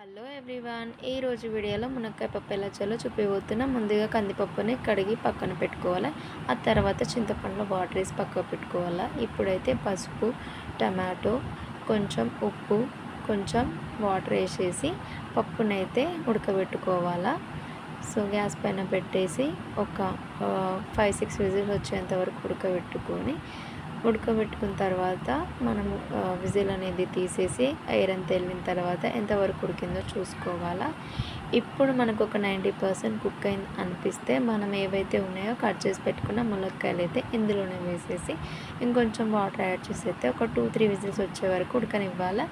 Hello everyone, ఈరోజు వీడియోలో మునక్కాయ పప్పు ఎలా చేయాలో చూపిపోతున్నా. ముందుగా కందిపప్పుని కడిగి పక్కన పెట్టుకోవాలి. ఆ తర్వాత చింతపండులో వాటర్ వేసి పక్కకు పెట్టుకోవాలి. ఇప్పుడైతే పసుపు, టమాటో, కొంచెం ఉప్పు, కొంచెం వాటర్ వేసేసి పప్పునైతే ఉడకబెట్టుకోవాలా. సో గ్యాస్ పైన పెట్టేసి ఒక 5-6 విజిల్స్ వచ్చేంత వరకు ఉడకబెట్టుకున్న తర్వాత మనము విజిల్ అనేది తీసేసి ఎయిర్ అంతా వెళ్ళిన తర్వాత ఎంతవరకు ఉడికిందో చూసుకోవాలా. ఇప్పుడు మనకు ఒక 90% కుక్ అయింది అనిపిస్తే మనం ఏవైతే ఉన్నాయో కట్ చేసి పెట్టుకున్న ములక్కాయలు అయితే ఇందులోనే వేసేసి ఇంకొంచెం వాటర్ యాడ్ చేసి అయితే ఒక 2-3 విజిల్స్ వచ్చే వరకు ఉడకనివ్వాలి.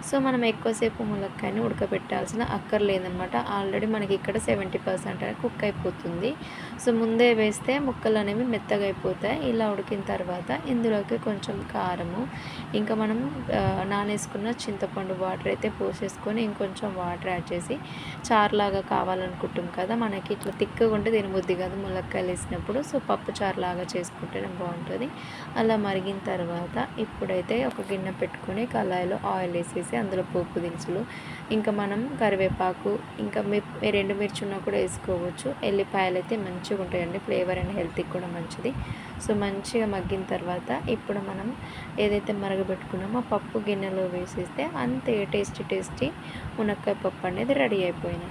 సో మనం ఎక్కువసేపు ములక్కాయని ఉడకబెట్టాల్సిన అక్కర్లేదనమాట. ఆల్రెడీ మనకి ఇక్కడ 70% కుక్ అయిపోతుంది. సో ముందే వేస్తే ముక్కలు అనేవి మెత్తగా అయిపోతాయి. ఇలా ఉడికిన తర్వాత ఇందులోకి కొంచెం కారము, ఇంకా మనం నానేసుకున్న చింతపండు వాటర్ అయితే పోసేసుకొని ఇంకొంచెం వాటర్ యాడ్ చేసి చారులాగా కావాలనుకుంటాం కదా, మనకి ఇట్లా తిక్కగా ఉంటే తినబుద్ధి కాదు ములక్కాయలు వేసినప్పుడు. సో పప్పు చారులాగా చేసుకుంటేనే బాగుంటుంది. అలా మరిగిన తర్వాత ఇప్పుడైతే ఒక గిన్నె పెట్టుకొని కళాయిలో ఆయిల్ వేసేసి అందులో పోపు దినుసులు, ఇంకా మనం కరివేపాకు, ఇంకా రెండు మిర్చి ఉన్నా కూడా వేసుకోవచ్చు. ఎల్లిపాయలు అయితే మంచిగా ఉంటాయండి, ఫ్లేవర్ అండ్ హెల్త్కి కూడా మంచిది. సో మంచిగా మగ్గిన తర్వాత ఇప్పుడు మనం ఏదైతే మరగబెట్టుకున్నామో పప్పు గిన్నెలో వేసేస్తే అంతే టేస్టీ మునక్కాయ పప్పు అనేది రెడీ అయిపోయింది.